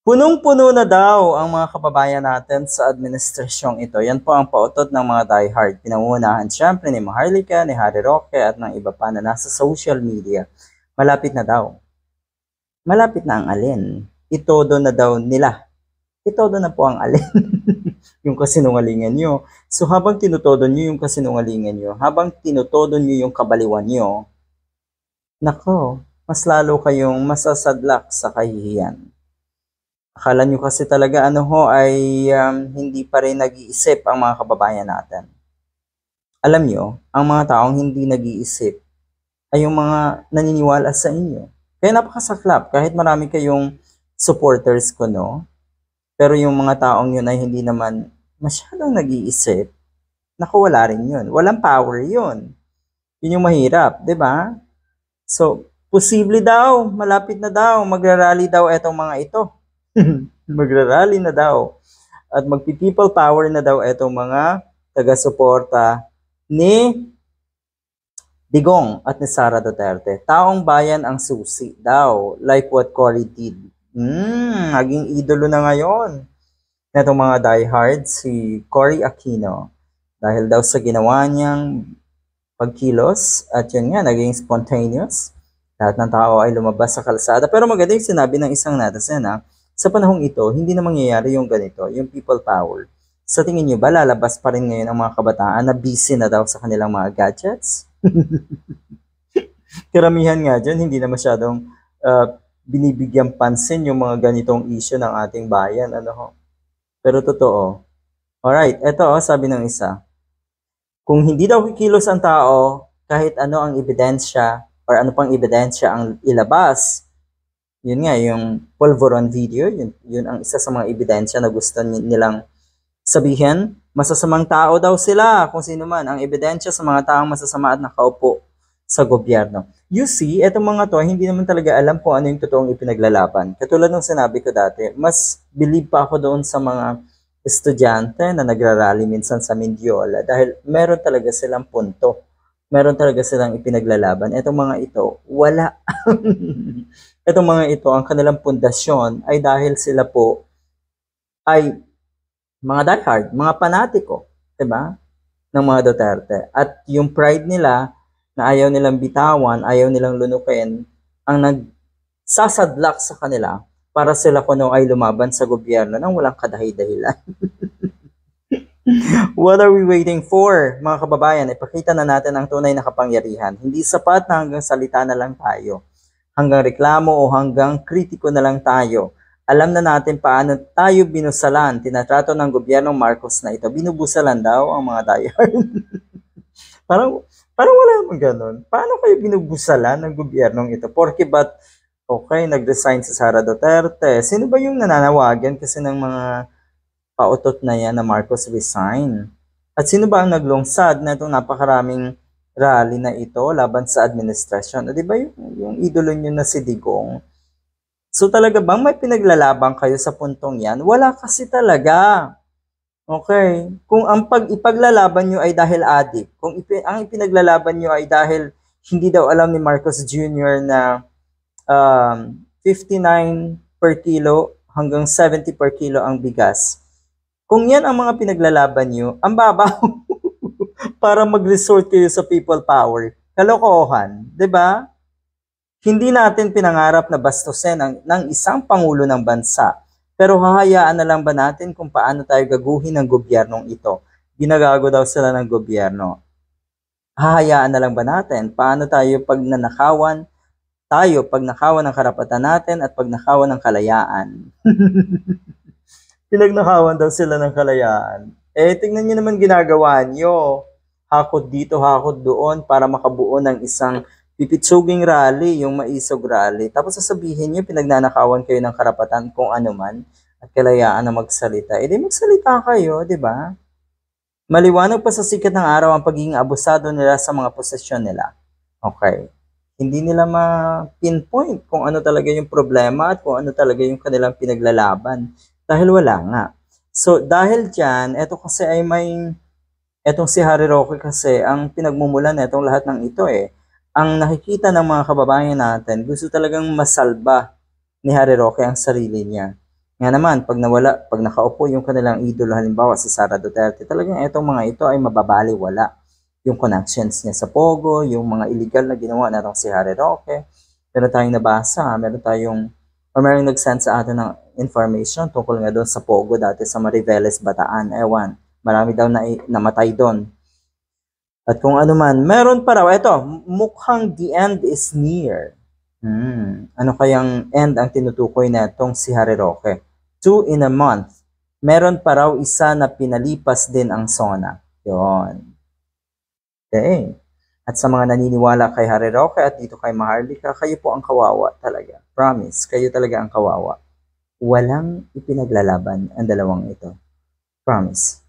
Punong-puno na daw ang mga kababayan natin sa administrasyong ito. Yan po ang pautot ng mga diehard. Pinangunahan siyempre ni Maharlika, ni Harry Roque at ng iba pa na nasa social media. Malapit na daw. Malapit na ang alin. Itodo na daw nila. Itodo na po ang alin. Yung kasinungalingan nyo. So habang tinutodo nyo yung kasinungalingan nyo, habang tinutodo nyo yung kabaliwan nyo, nako, mas lalo kayong masasadlak sa kahihiyan. Akala nyo kasi talaga ay hindi pa rin nag-iisip ang mga kababayan natin. Alam nyo, ang mga taong hindi nag-iisip ay yung mga naniniwala sa inyo. Kaya napakasaklap, kahit marami kayong supporters ko, no? Pero yung mga taong yun ay hindi naman masyadong nag-iisip, naku, wala rin yun. Walang power yun. Yun yung mahirap, di ba? So, posible daw, malapit na daw, magrarally daw etong mga ito. Magrarally na daw. At magpi-people power na daw etong mga taga-suporta ni Digong at ni Sara Duterte. Taong bayan ang susi daw, like what Cory did. Naging idolo na ngayon netong mga diehard si Cory Aquino. Dahil daw sa ginawa niyang pagkilos at yun nga, naging spontaneous. Lahat ng tao ay lumabas sa kalsada. Pero maganda yung sinabi ng isang netizen sa panahong ito, hindi na mangyayari yung ganito, yung people power. Sa tingin nyo ba, lalabas pa rin ngayon ang mga kabataan na busy na daw sa kanilang mga gadgets? Karamihan nga dyan, hindi na masyadong binibigyan pansin yung mga ganitong issue ng ating bayan. Pero totoo. Alright, eto sabi ng isa. Kung hindi daw kikilos ang tao, kahit ano ang ebidensya or ano pang ebidensya ang ilabas, yun nga, yung Polvoron video, yun ang isa sa mga ebidensya na gusto nilang sabihin. Masasamang tao daw sila, kung sino man, ang ebidensya sa mga taong masasama at nakaupo sa gobyerno. You see, etong mga to, hindi naman talaga alam kung ano yung totoong ipinaglalaban. Katulad ng sinabi ko dati, mas believe pa ako doon sa mga estudyante na nagrarally minsan sa Mindiola dahil meron talaga silang punto. Meron talaga silang ipinaglalaban. Etong mga ito, wala. Etong mga ito, ang kanilang pundasyon ay dahil sila po ay mga diehard, mga panatiko, diba? Ng mga Duterte. At yung pride nila na ayaw nilang bitawan, ayaw nilang lunukin, ang nagsasadlak sa kanila para sila kuno ay lumaban sa gobyerno nang walang kadahi-dahilan. What are we waiting for, mga kababayan? Ipakita na natin ang tunay na kapangyarihan. Hindi sapat na hanggang salita na lang tayo. Hanggang reklamo o hanggang kritiko na lang tayo. Alam na natin paano tayo binusalan. Tinatrato ng gobyernong Marcos na ito. Binubusalan daw ang mga diehard. parang wala naman ganun. Paano kayo binubusalan ng gobyernong ito? Porque ba't nag-resign si Sara Duterte? Sino ba yung nananawagan kasi ng mga pautot na yan na Marcos resign? At sino ba ang naglungsad na itong napakaraming rally na ito laban sa administrasyon? O diba yung idolo nyo na si Digong? So talaga bang may pinaglalaban kayo sa puntong yan? Wala kasi talaga. Okay? Kung ang ipaglalaban nyo ay dahil adik, kung ang ipinaglalaban nyo ay dahil hindi daw alam ni Marcos Jr. na 59 per kilo hanggang 70 per kilo ang bigas. Kung yan ang mga pinaglalaban nyo, ang babaw para mag-resort kayo sa people power. Kalokohan, 'di ba? Hindi natin pinangarap na bastusin ng isang pangulo ng bansa. Pero hahayaan na lang ba natin kung paano tayo gaguhin ng gobyernong ito? Ginagago daw sila ng gobyerno. Hahayaan na lang ba natin paano tayo pag nanakawan ng karapatan natin at pag nakawan ng kalayaan? Pinagnakawan daw sila ng kalayaan. Tingnan nyo naman ginagawa nyo. Hakot dito, hakot doon para makabuo ng isang pipitsuging rally, yung maisog rally. Tapos sasabihin nyo, pinagnanakawan kayo ng karapatan kung ano man at kalayaan na magsalita. Di magsalita kayo, di ba? Maliwanag pa sa sikat ng araw ang pagiging abusado nila sa mga posisyon nila. Okay. Hindi nila ma-pinpoint kung ano talaga yung problema at kung ano talaga yung kanilang pinaglalaban. Dahil wala nga. So, dahil dyan, etong si Harry Roque kasi, ang pinagmumulan na itong lahat ng ito ang nakikita ng mga kababayan natin, gusto talagang masalba ni Harry Roque ang sarili niya. Nga naman, pag nawala, pag nakaupo yung kanilang idolo, halimbawa si Sara Duterte, talagang itong mga ito ay mababaliwala. Yung connections niya sa Pogo, yung mga illegal na ginawa natong si Harry Roque. Meron tayong nabasa, meron nag-send sa atin ng information tungkol nga doon sa Pogo dati sa Mariveles, Bataan. Ewan, marami daw na namatay doon. At kung ano man, meron pa raw, ito, mukhang the end is near. Ano kayang end ang tinutukoy na itong si Harry Roque? 2 in a month. Meron pa raw isa na pinalipas din ang SONA. Yon. Okay. At sa mga naniniwala kay Harry Roque at dito kay Maharlika, kayo po ang kawawa talaga. Promise, kayo talaga ang kawawa. Walang ipinaglalaban ang dalawang ito. Promise.